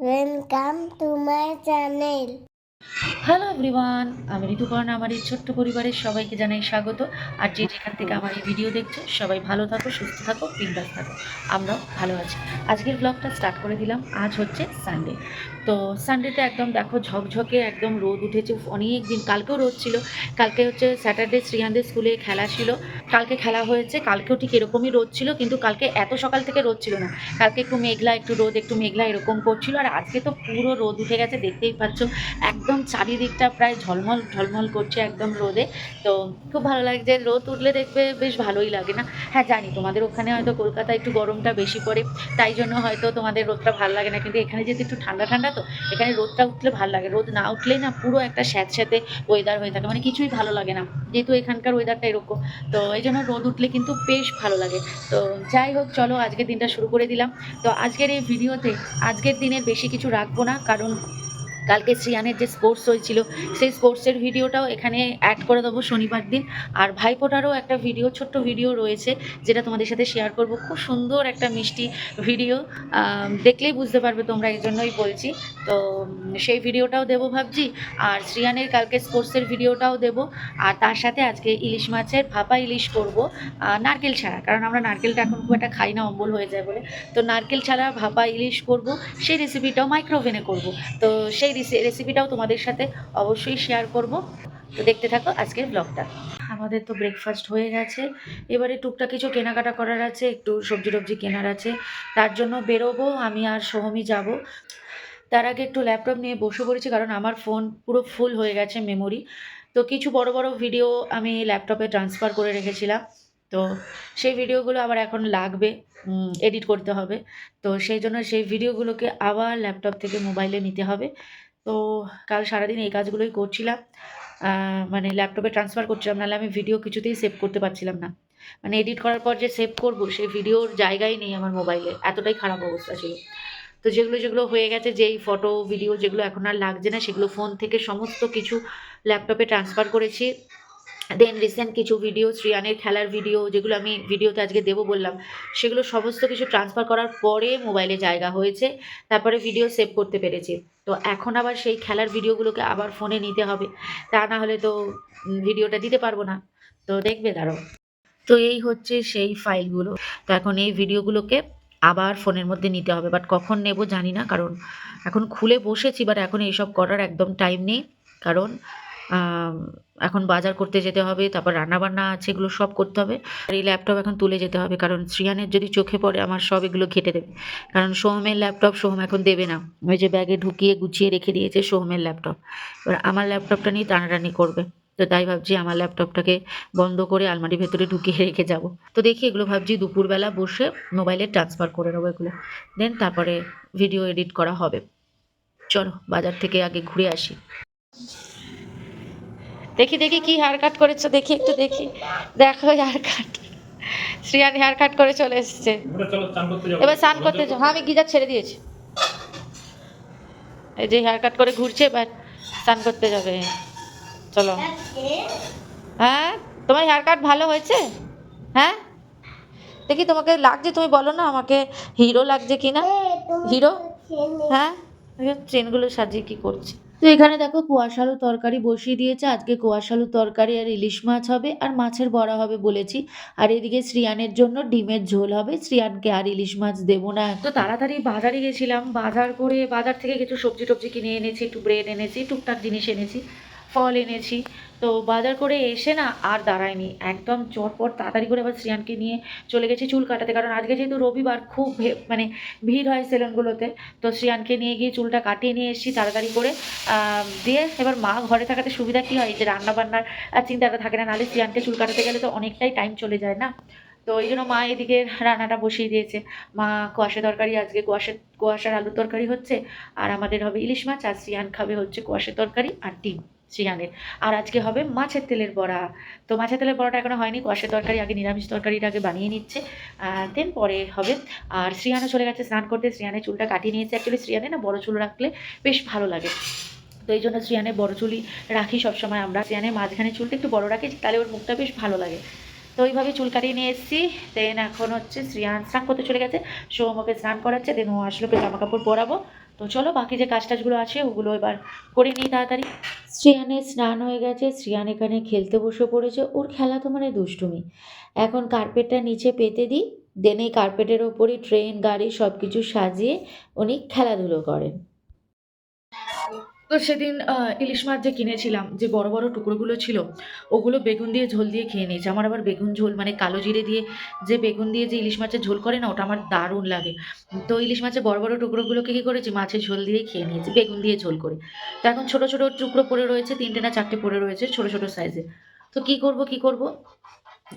Welcome to my channel. Hello everyone, আমি ঋতুপর্ণা। আমার এই ছোট্ট পরিবারের সবাইকে জানাই স্বাগত। আর যে যেখান থেকে আমার এই ভিডিও দেখছো সবাই ভালো থাকো, সুস্থ থাকো, বিন্দাস থাকো। আমরাও ভালো আছি। আজকের ব্লগটা স্টার্ট করে দিলাম। আজ হচ্ছে সানডে। তো সানডেতে একদম দেখো ঝকঝকে একদম রোদ উঠেছে অনেক দিন। কালকেও রোদ ছিল। কালকে হচ্ছে স্যাটারডে, শ্রিয়ানদের স্কুলে খেলা ছিল। কালকে খেলা হয়েছে। কালকেও ঠিক এরকমই রোদ ছিল, কিন্তু কালকে এত সকাল থেকে রোদ ছিল না। কালকে একটু মেঘলা, একটু রোদ, একটু মেঘলা এরকম করছিল। আর আজকে তো পুরো রোদ উঠে গেছে, দেখতেই পাচ্ছ। একদম চারিদিকটা প্রায় ঝলমল ঝলমল করছে একদম রোদে। তো খুব ভালো লাগছে। রোদ উঠলে দেখবে বেশ ভালোই লাগে না? হ্যাঁ জানি তোমাদের ওখানে হয়তো কলকাতায় একটু গরমটা বেশি পড়ে, তাই জন্য হয়তো তোমাদের রোদটা ভালো লাগে না, কিন্তু এখানে যেহেতু একটু ঠান্ডা ঠান্ডা, তো এখানে রোদটা উঠলে ভালো লাগে। রোদ না উঠলেই না পুরো একটা স্যাঁতস্যাঁতে ওয়েদার হয়ে থাকে, মানে কিছুই ভালো লাগে না, যেহেতু এখানকার ওয়েদারটা এরকম। তো এই জন্য রোদ উঠলে কিন্তু বেশ ভালো লাগে। তো যাই হোক, চলো আজকের দিনটা শুরু করে দিলাম। তো আজকের এই ভিডিওতে আজকের দিনের বেশি কিছু রাখবো না, কারণ কালকে শ্রিয়ানের যে স্পোর্টস হয়েছিল সেই স্পোর্টসের ভিডিওটাও এখানে অ্যাড করে দেবো শনিবার দিন। আর ভাইফোঁটারও একটা ভিডিও, ছোট্ট ভিডিও রয়েছে, যেটা তোমাদের সাথে শেয়ার করব। খুব সুন্দর একটা মিষ্টি ভিডিও, দেখলেই বুঝতে পারবে তোমরা, এই জন্যই বলছি। তো সেই ভিডিওটাও দেবো ভাবছি। আর শ্রিয়ানের কালকে স্পোর্টসের ভিডিওটাও দেবো। আর তার সাথে আজকে ইলিশ মাছের ভাপা ইলিশ করব, নারকেল ছাড়া, কারণ আমরা নারকেলটা এখন খুব একটা খাই না, অম্বল হয়ে যায় বলে। তো নারকেল ছাড়া ভাপা ইলিশ করব, সেই রেসিপিটাও মাইক্রোওভেনে করব। তো সেই রেসিপিটাও তোমাদের সাথে অবশ্যই শেয়ার করব। তো দেখতে থাকো আজকের ব্লগটা। আমাদের তো ব্রেকফাস্ট হয়ে গেছে। এবারে টুকটাক কিছু কেনাকাটা করার আছে, একটু সবজি টবজি কেনার আছে, তার জন্য বেরোবো। আমি আর সোহমই যাব। তার আগে একটু ল্যাপটপ নিয়ে বসে পড়েছি, কারণ আমার ফোন পুরো ফুল হয়ে গেছে মেমোরি। তো কিছু বড় বড় ভিডিও আমি ল্যাপটপে ট্রান্সফার করে রেখেছিলাম। তো সেই ভিডিওগুলো আবার এখন লাগবে, এডিট করতে হবে। তো সেই জন্য সেই ভিডিওগুলোকে আবার ল্যাপটপ থেকে মোবাইলে নিতে হবে। তো কাল সারাদিন এই কাজগুলোই করছিলাম, মানে ল্যাপটপে ট্রান্সফার করছিলাম, নাহলে আমি ভিডিও কিছুতেই সেভ করতে পারছিলাম না। মানে এডিট করার পর যে সেভ করব, সেই ভিডিওর জায়গাই নেই আমার মোবাইলে, এতটাই খারাপ অবস্থা ছিল। তো যেগুলো যেগুলো হয়ে গেছে, যেই ফটো ভিডিও যেগুলো এখন আর লাগছে না, সেগুলো ফোন থেকে সমস্ত কিছু ল্যাপটপে ট্রান্সফার করেছি। দেন রিসেন্ট কিছু ভিডিও, শ্রিয়ানের খেলার ভিডিও, যেগুলো আমি ভিডিওতে আজকে দেবো বললাম, সেগুলো সমস্ত কিছু ট্রান্সফার করার পরে মোবাইলে জায়গা হয়েছে, তারপরে ভিডিও সেভ করতে পেরেছি। তো এখন আবার সেই খেলার ভিডিওগুলোকে আবার ফোনে নিতে হবে, তা না হলে তো ভিডিওটা দিতে পারবো না। তো দেখবে, দাঁড়াও। তো এই হচ্ছে সেই ফাইলগুলো। তো এখন এই ভিডিওগুলোকে আবার ফোনের মধ্যে নিতে হবে, বাট কখন নেব জানি না, কারণ এখন খুলে বসেছি, বাট এখন এইসব করার একদম টাইম নেই। কারণ এখন বাজার করতে যেতে হবে, তারপর রান্নাবান্না আছে, এগুলো সব করতে হবে। আর এই ল্যাপটপ এখন তুলে যেতে হবে, কারণ শ্রিয়ানের যদি চোখে পড়ে আমার সব এগুলো ঘেটে দেবে। কারণ সোহমের ল্যাপটপ সোহম এখন দেবে না, ওই যে ব্যাগে ঢুকিয়ে গুছিয়ে রেখে দিয়েছে সোহমের ল্যাপটপ। এবার আমার ল্যাপটপটা নিয়ে টানাটানি করবে। তো তাই ভাবছি আমার ল্যাপটপটাকে বন্ধ করে আলমারির ভেতরে ঢুকিয়ে রেখে যাব। তো দেখি, এগুলো ভাবছি দুপুরবেলা বসে মোবাইলে ট্রান্সফার করে নেবো এগুলো, দেন তারপরে ভিডিও এডিট করা হবে। চলো বাজার থেকে আগে ঘুরে আসি। দেখি দেখি কি হেয়ার কাট করেছো, দেখি একটু দেখি। দেখো haircut, Shriyan haircut করে চলে এসছে। এবার স্নান করতে যাও। হ্যাঁ, আমি গিজার ছেড়ে দিয়েছি। এই যে হেয়ার কাট করে ঘুরছে, এবার স্নান করতে যাবে। চলো। হ্যাঁ, তোমার হেয়ার কাট ভালো হয়েছে? হ্যাঁ, দেখি তোমাকে লাগছে, তুমি বলো না আমাকে হিরো লাগছে কিনা। হিরো? হ্যাঁ, চেনগুলো সাজিয়ে কি করছে। তো এখানে দেখো কুয়াশালু তরকারি বসিয়ে দিয়েছে। আজকে কুয়াশালু তরকারি আর ইলিশ মাছ হবে, আর মাছের বড়া হবে বলেছি। আর এদিকে শ্রিয়ানের জন্য ডিমের ঝোল হবে। শ্রিয়ানকে আর ইলিশ মাছ দেবো না। তো তাড়াতাড়ি বাজারে গেছিলাম, বাজার করে বাজার থেকে কিছু সবজি টবজি কিনে এনেছি, একটু ব্রেড এনেছি, টুকটাক জিনিস এনেছি, ফল এনেছি। তো বাজার করে এসে না আর দাঁড়ায়নি, একদম চটপট তাড়াতাড়ি করে আবার শ্রিয়ানকে নিয়ে চলে গেছি চুল কাটাতে, কারণ আজকে যেহেতু রবিবার খুব মানে ভিড় হয় সেলুনগুলোতে। তো শ্রিয়ানকে নিয়ে গিয়ে চুলটা কাটিয়ে নিয়ে এসেছি তাড়াতাড়ি করে। দিয়ে এবার মা ঘরে থাকাতে সুবিধা কী হয়, যে রান্নাবান্নার চিন্তাটা থাকে না, নাহলে শ্রিয়ানকে চুল কাটাতে গেলে তো অনেকটাই টাইম চলে যায় না। তো এই জন্য মা এদিকে রান্নাটা বসিয়ে দিয়েছে। মা কুয়াশা তরকারি, আজকে কুয়াশার আলুর তরকারি হচ্ছে, আর আমাদের হবে ইলিশ মাছ, আর শ্রিয়ান খাবে হচ্ছে কুয়াশা তরকারি আর ডিম শ্রিয়ানের। আর আজকে হবে মাছের তেলের বড়া। তো মাছের তেলের বড়াটা এখনো হয়নি, কুয়াশা তরকারি আগে, নিরামিষ তরকারিটা আগে বানিয়ে নিচ্ছে, দেন পরে হবে। আর শ্রিয়ানও চলে গেছে স্নান করতে, শ্রিয়ানের চুলটা কাটিয়ে নিয়েছে। অ্যাকচুয়ালি শ্রিয়ানে না বড় চুল রাখলে বেশ ভালো লাগে, তো এই জন্য শ্রিয়ানের বড় চুলই রাখি সবসময় আমরা। শ্রিয়ানের মাঝখানে চুলটা একটু বড় রাখি, তাহলে ওর মুখটা বেশ ভালো লাগে। তো ওইভাবে চুল কাটিয়ে নিয়ে এসেছি। দেন এখন হচ্ছে শ্রিয়ান স্নান করতে চলে গেছে, সোম ওকে স্নান করাচ্ছে, দেন ও আসলে ওকে জামা কাপড় পরাবো, তো চলো বাকি যে কাজ টাজগুলো আছে ওগুলো এবার করে নিই তাড়াতাড়ি। শ্রেয়ানের স্নান হয়ে গেছে, শ্রেয়ান এখানে খেলতে বসে পড়েছে। ওর খেলা তো মানে দুষ্টুমি। এখন কার্পেটটা নিচে পেতে দিই, দেন এই কার্পেটের ওপরই ট্রেন গাড়ি সব কিছু সাজিয়ে উনি খেলাধুলো করেন। তো সেদিন ইলিশ মাছ যে কিনেছিলাম, যে বড় বড় টুকরোগুলো ছিল, ওগুলো বেগুন দিয়ে ঝোল দিয়ে খেয়ে নিয়েছি। আমার আবার বেগুন ঝোল মানে কালো জিরে দিয়ে যে বেগুন দিয়ে যে ইলিশ মাছের ঝোল করে না, ওটা আমার দারুণ লাগে। তো ইলিশ মাছের বড় বড় টুকরোগুলোকে কী করেছি, মাছের ঝোল দিয়েই খেয়ে নিয়েছি, বেগুন দিয়ে ঝোল করে। তো এখন ছোট ছোট টুকরো পড়ে রয়েছে, 3টে না 4টে পড়ে রয়েছে ছোট ছোট সাইজে। তো কী করব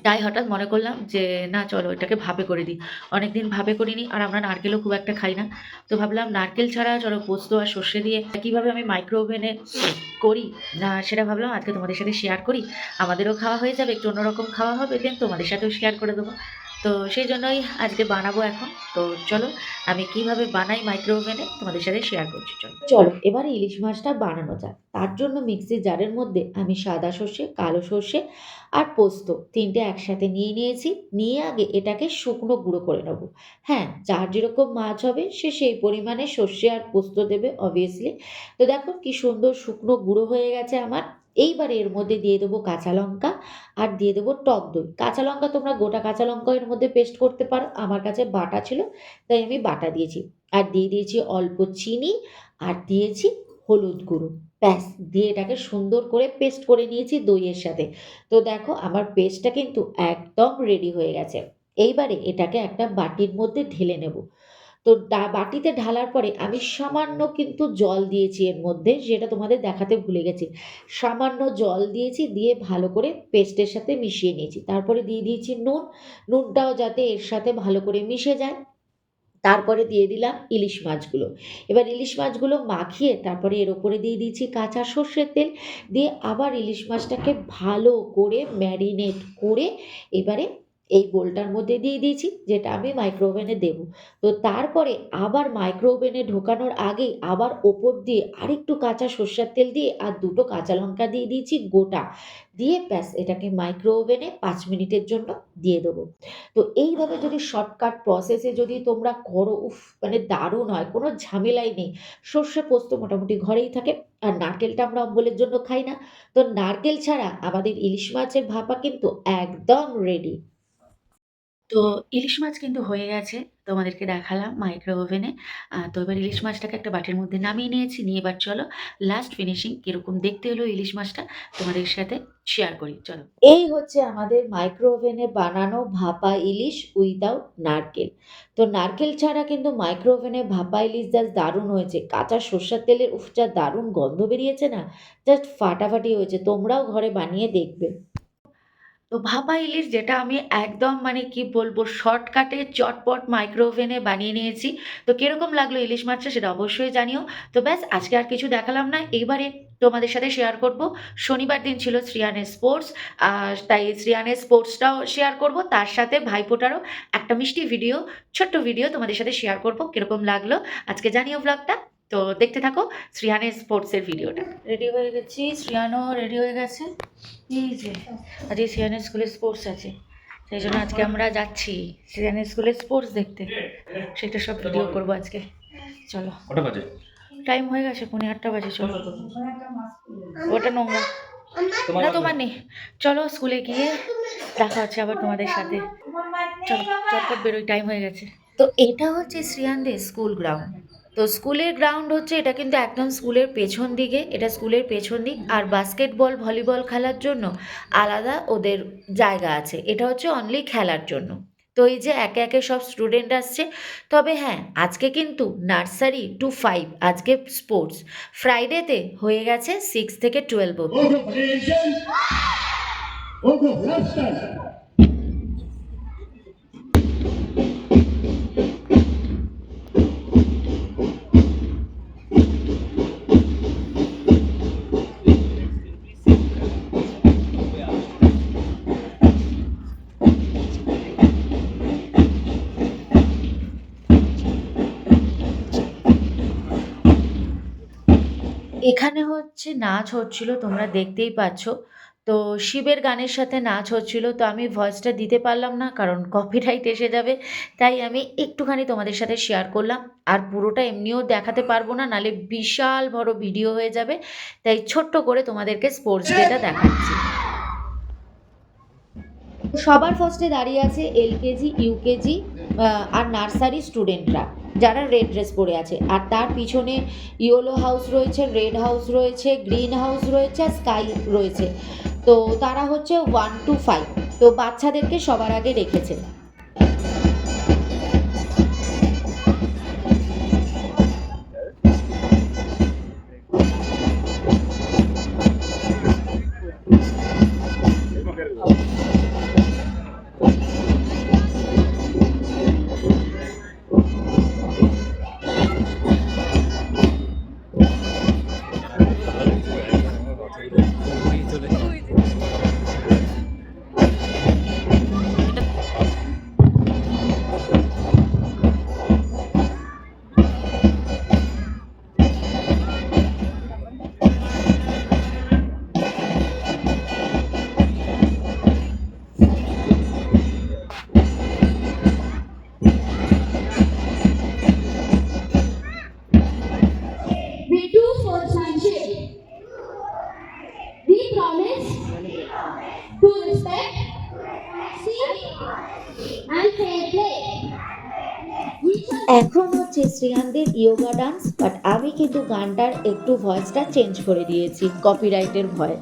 তাই হঠাৎ মনে করলাম যে না চলো এটাকে ভাপে করে দিই। অনেকদিন ভাপে করিনি, আর আমরা নারকেলও খুব একটা খাই না। তো ভাবলাম নারকেল ছাড়া চলো পোস্ত আর সর্ষে দিয়ে কীভাবে আমি মাইক্রো ওভেনে করি না সেটা ভাবলাম আজকে তোমাদের সাথে শেয়ার করি। আমাদেরও খাওয়া হয়ে যাবে, একটু অন্যরকম খাওয়া হবে, দেন তোমাদের সাথেও শেয়ার করে দেবো। তো সেই জন্যই আজকে বানাবো এখন। তো চলো আমি কিভাবে বানাই মাইক্রো ওভেনে তোমাদের সাথে শেয়ার করছি। চলো এবার ইলিশ মাছটা বানানো যাক। তার জন্য মিক্সির জারের মধ্যে আমি সাদা সর্ষে, কালো সর্ষে আর পোস্ত 3টে একসাথে নিয়ে নিয়েছি। নিয়ে আগে এটাকে শুকনো গুঁড়ো করে নেবো। হ্যাঁ, যার যেরকম মাছ হবে সে সেই পরিমাণে সর্ষে আর পোস্ত দেবে অবভিয়াসলি। তো দেখো কি সুন্দর শুকনো গুঁড়ো হয়ে গেছে আমার। এইবারে এর মধ্যে দিয়ে দেবো কাঁচা লঙ্কা আর দিয়ে দেবো টক দই। কাঁচা লঙ্কা তোমরা গোটা কাঁচা লঙ্কা এর মধ্যে পেস্ট করতে পারো, আমার কাছে বাটা ছিল তাই আমি বাটা দিয়েছি। আর দিয়ে দিয়েছি অল্প চিনি আর দিয়েছি হলুদ গুঁড়ো। ব্যাস, দিয়ে এটাকে সুন্দর করে পেস্ট করে নিয়েছি দইয়ের সাথে। তো দেখো আমার পেস্টটা কিন্তু একদম রেডি হয়ে গেছে। এইবারে এটাকে একটা বাটির মধ্যে ঢেলে নেব। তো বাটিতে ঢালার পরে আমি সামান্য কিন্তু জল দিয়েছি এর মধ্যে, যেটা তোমাদের দেখাতে ভুলে গেছি। সামান্য জল দিয়েছি, দিয়ে ভালো করে পেস্টের সাথে মিশিয়ে নিয়েছি। তারপরে দিয়ে দিয়েছি নুন, নুনটাও যাতে এর সাথে ভালো করে মিশে যায়। তারপরে দিয়ে দিলাম ইলিশ মাছগুলো। এবার ইলিশ মাছগুলো মাখিয়ে তারপরে এর ওপরে দিয়ে দিয়েছি কাঁচা সর্ষের তেল, দিয়ে আবার ইলিশ মাছটাকে ভালো করে ম্যারিনেট করে এবারে এই বোলটার মধ্যে দিয়ে দিয়েছি, যেটা আমি মাইক্রো ওভেনে দেবো। তো তারপরে আবার মাইক্রো ওভেনে ঢোকানোর আগেই আবার ওপর দিয়ে আরেকটু কাঁচা সর্ষের তেল দিয়ে আর 2টো কাঁচা লঙ্কা দিয়ে দিয়েছি গোটা, দিয়ে ব্যাস এটাকে মাইক্রো ওভেনে 5 মিনিটের জন্য দিয়ে দেবো। তো এইভাবে যদি শর্টকাট প্রসেসে যদি তোমরা করো, উফ মানে দারুণ হয়, কোনো ঝামেলাই নেই। সর্ষে পোস্ত মোটামুটি ঘরেই থাকে, আর নারকেলটা আমরা অম্বলের জন্য খাই না। তো নারকেল ছাড়া আমাদের ইলিশ মাছের ভাপা কিন্তু একদম রেডি। তো ইলিশ মাছ কিন্তু হয়ে গেছে, তোমাদেরকে দেখালাম মাইক্রো ওভেনে। তো এবার ইলিশ মাছটাকে একটা বাটির মধ্যে নামিয়ে নিয়েছি। নিয়ে এবার চলো লাস্ট ফিনিশিং কীরকম দেখতে হলো ইলিশ মাছটা তোমাদের সাথে শেয়ার করি। চলো, এই হচ্ছে আমাদের মাইক্রো ওভেনে বানানো ভাপা ইলিশ উইদাউট নারকেল। তো নারকেল ছাড়া কিন্তু মাইক্রো ওভেনে ভাপা ইলিশ জাস্ট দারুণ হয়েছে। কাঁচা সর্ষের তেলের উফ যা দারুণ গন্ধ বেরিয়েছে না, জাস্ট ফাটাফাটি হয়েছে। তোমরাও ঘরে বানিয়ে দেখবে। তো ভাপা ইলিশ যেটা আমি একদম মানে কি বলবো শর্টকাটে চটপট মাইক্রো ওভেনে বানিয়ে নিয়েছি। তো কিরকম লাগলো ইলিশ মাছটা সেটা অবশ্যই জানিও। তো ব্যাস আজকে আর কিছু দেখালাম না, এইবারে তোমাদের সাথে শেয়ার করব। শনিবার দিন ছিল শ্রেয়ানের স্পোর্টস, তাই শ্রেয়ানের স্পোর্টসটাও শেয়ার করব, তার সাথে ভাইফোঁটারও একটা মিষ্টি ভিডিও, ছোট্ট ভিডিও তোমাদের সাথে শেয়ার করব। কিরকম লাগলো আজকে জানিও ব্লগটা। তো দেখতে থাকো শ্রেয়ানের স্পোর্টসের ভিডিওটা। রেডি হয়ে গেছি, শ্রেয়ানও রেডি হয়ে গেছে। এই যে আজকে শ্রেয়ানের স্কুলে স্পোর্টস আছে, সেই জন্য আজকে আমরা যাচ্ছি শ্রেয়ানের স্কুলে স্পোর্টস দেখতে। সেটা সব ভিডিও করবো আজকে। চলো, কটা বাজে? টাইম হয়ে গেছে, 8:30 বাজে। চলো, ওটা নোংরা না তোমার নেই। চলো স্কুলে গিয়ে দেখা হচ্ছে আবার তোমাদের সাথে। চলো চটপট বেরোই, টাইম হয়ে গেছে। তো এটা হচ্ছে শ্রেয়ানদের স্কুল গ্রাউন্ড। তো স্কুলের গ্রাউন্ড হচ্ছে এটা, কিন্তু একদম স্কুলের পেছন দিকে, এটা স্কুলের পেছন দিক। আর বাস্কেটবল ভলিবল খেলার জন্য আলাদা ওদের জায়গা আছে, এটা হচ্ছে অনলি খেলার জন্য। তো এই যে একে একে সব স্টুডেন্ট আসছে। তবে হ্যাঁ, আজকে কিন্তু নার্সারি টু 5 আজকে স্পোর্টস। ফ্রাইডেতে হয়ে গেছে 6 থেকে 12 অবধি। এখানে হচ্ছে নাচ হচ্ছিল, তোমরা দেখতেই পাচ্ছ। তো শিবের গানের সাথে নাচ হচ্ছিল, তো আমি ভয়েসটা দিতে পারলাম না কারণ কপিরাইট এসে যাবে, তাই আমি একটুখানি তোমাদের সাথে শেয়ার করলাম। আর পুরোটা এমনিও দেখাতে পারবো না, নাহলে বিশাল বড় ভিডিও হয়ে যাবে, তাই ছোট্ট করে তোমাদেরকে স্পোর্টস ডেটা দেখাচ্ছি। সবার ফার্স্টে দাঁড়িয়ে আছে এলকেজি, ইউকেজি আর নার্সারি স্টুডেন্টরা, যারা রেড ড্রেস পরে আছে। আর তার পিছনে ইয়েলো হাউস রয়েছে, রেড হাউস রয়েছে, গ্রিন হাউস রয়েছে আর স্কাই রয়েছে। তো তারা হচ্ছে 1 to 5। তো বাচ্চাদেরকে সবার আগে রেখেছে। We do sportsmanship. We promise to respect, see, and fair play. We shall এখন হচ্ছে শ্রেয়ানদের ইয়োগা ডান্স, বাট আমি কিন্তু গানটার একটু ভয়েসটা চেঞ্জ করে দিয়েছি কপিরাইটের ভয়।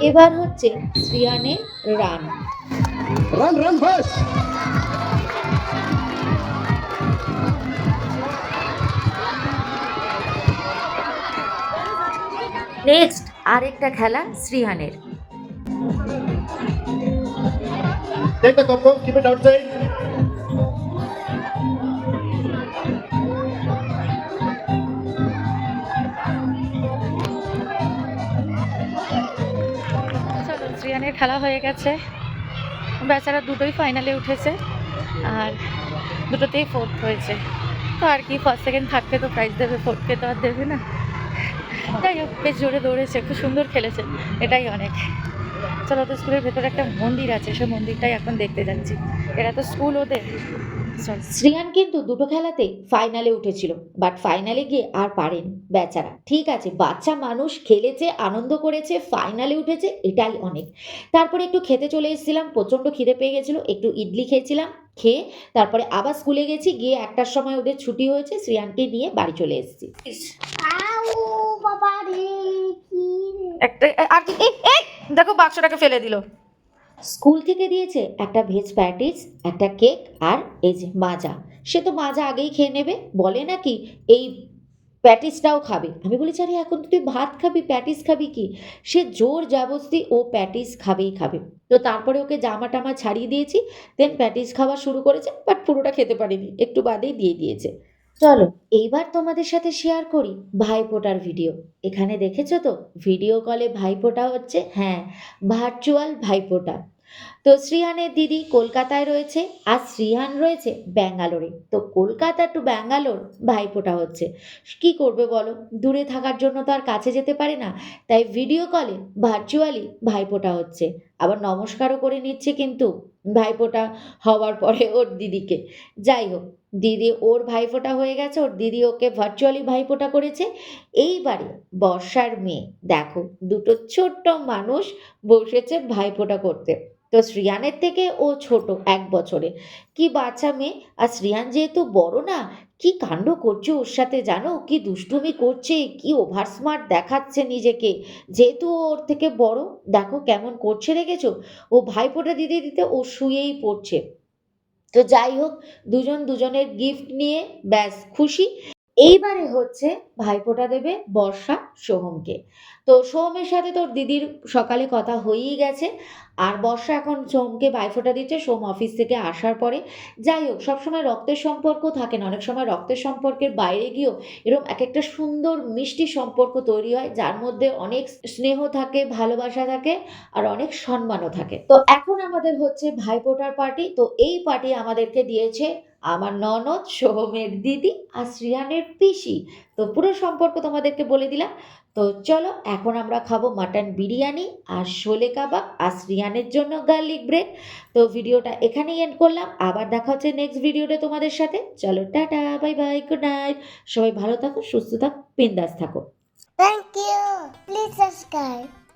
এবার হচ্ছে শ্রিয়ানের run. Run, run fast! Next আরেকটা খেলা শ্রিয়ানের। Take the combo, keep it outside. চলো, শ্রিয়ানের খেলা হয়ে গেছে, বেচারা দুটোই ফাইনালে উঠেছে আর দুটোতেই ফোর্থ হয়েছে। তো আর কি, ফার্স্ট সেকেন্ড থার্ডকে তো প্রাইজ দেবে, ফোর্থকে তো আর দেবে না। যাই হোক, বেশ জোরে দৌড়েছে, খুব সুন্দর খেলেছে, এটাই অনেক। চলো, তো স্কুলের ভেতরে একটা মন্দির আছে, সেই মন্দিরটাই এখন দেখতে যাচ্ছি। এরা তো স্কুল ওদের। শ্রিয়ান কিন্তু দুটো খেলাতে ফাইনালে উঠেছিল, বাট ফাইনালে গিয়ে আর পারেন বেচারা। ঠিক আছে, বাচ্চা মানুষ, খেলেছে, আনন্দ করেছে, ফাইনালে উঠেছে, এটাই অনেক। তারপরে একটু খেতে চলে এসেছিলাম, প্রচণ্ড খিদে পেয়ে গেছিলো, একটু ইডলি খেয়েছিলাম, খেয়ে তারপরে আবার স্কুলে গেছি, গিয়ে 1টার সময় ওদের ছুটি হয়েছে, শ্রিয়ানকে নিয়ে বাড়ি চলে এসেছি। আউ বাবা রে কি রে। একটা আর কি, এই দেখো বাক্সটাকে ফেলে দিল। স্কুল থেকে দিয়েছে একটা ভেজ প্যাটিস, একটা কেক আর এই যে মাজা। সে তো মাজা আগেই খেয়ে নেবে, বলে নাকি এই প্যাটিসটাও খাবে। আমি বলেছি, আরে এখন তো তুই ভাত খাবি, প্যাটিস খাবি কি? সে জোর জবরদস্তি ও প্যাটিস খাবেই খাবে। তো তারপরে ওকে জামা টামা ছাড়িয়ে দিয়েছি, দেন প্যাটিস খাওয়া শুরু করেছে, বাট পুরোটা খেতে পারেনি, একটু বাদেই দিয়ে দিয়েছে। চলো, এইবার তোমাদের সাথে শেয়ার করি ভাইফোঁটার ভিডিও। এখানে দেখেছো তো, ভিডিও কলে ভাইফোঁটা হচ্ছে, হ্যাঁ, ভার্চুয়াল ভাইফোঁটা। তো শ্রিয়ানের দিদি কলকাতায় রয়েছে আর শ্রিয়ান রয়েছে ব্যাঙ্গালোরে। তো কলকাতা টু ব্যাঙ্গালোর ভাইফোঁটা হচ্ছে। কি করবে বলো, দূরে থাকার জন্য তো আর কাছে যেতে পারে না, তাই ভিডিও কলে ভার্চুয়ালি ভাইফোঁটা হচ্ছে। আবার নমস্কারও করে নিচ্ছে কিন্তু ভাইফোঁটা হওয়ার পরে ওর দিদিকে। যাই হোক, দিদি ওর ভাইফোঁটা হয়ে গেছে, ওর দিদি ওকে ভার্চুয়ালি ভাইফোঁটা করেছে। এইবারে বর্ষার মেয়ে দেখো, দুটো ছোট্ট মানুষ বসেছে ভাইফোঁটা করতে। তো শ্রিয়ানের থেকে ও ছোট 1 বছরে, কি বাচ্চা মেয়ে। আর শ্রিয়ান যেহেতু বড় না, কি কাণ্ড করছে ওর সাথে জানো, কি দুষ্টুমি করছে, কি ওভার স্মার্ট দেখাচ্ছে নিজেকে, যেহেতু ও ওর থেকে বড়। দেখো কেমন করছে, রেখেছো? ও ভাইফোঁটা দিতে দিতে ও শুয়েই পড়ছে। তো যাই হোক, দুজন দুজনের গিফট নিয়ে ব্যাস খুশি। এইবারে হচ্ছে ভাইফোঁটা দেবে বর্ষা সোহমকে। তো সোহমের সাথে তোর দিদির সকালে কথা হয়েই গেছে, আর বর্ষা এখন সোহমকে ভাইফোঁটা দিচ্ছে সোহম অফিস থেকে আসার পরে। যাই হোক, সবসময় রক্তের সম্পর্ক থাকে না, অনেক সময় রক্তের সম্পর্কের বাইরে গিয়েও এরকম এক একটা সুন্দর মিষ্টি সম্পর্ক তৈরি হয়, যার মধ্যে অনেক স্নেহ থাকে, ভালোবাসা থাকে, আর অনেক সম্মানও থাকে। তো এখন আমাদের হচ্ছে ভাইফোঁটার পার্টি। তো এই পার্টি আমাদেরকে দিয়েছে আমার ননদ, সোহমের দিদি আর শ্রিয়ানের পিসি। তো পুরো সম্পর্ক তোমাদেরকে বলে দিলাম। তো চলো এখন আমরা খাবো মাটন বিরিয়ানি আর শোলে কাবাব, আর শ্রিয়ানের জন্য গার্লিক ব্রেড। তো ভিডিওটা এখানেই এন্ড করলাম, আবার দেখা হচ্ছে নেক্সট ভিডিওতে তোমাদের সাথে। চলো tata, bye bye, good night. সবাই ভালো থাকো, সুস্থ থাকো, বিন্দাস থাকো। Thank you. Please subscribe.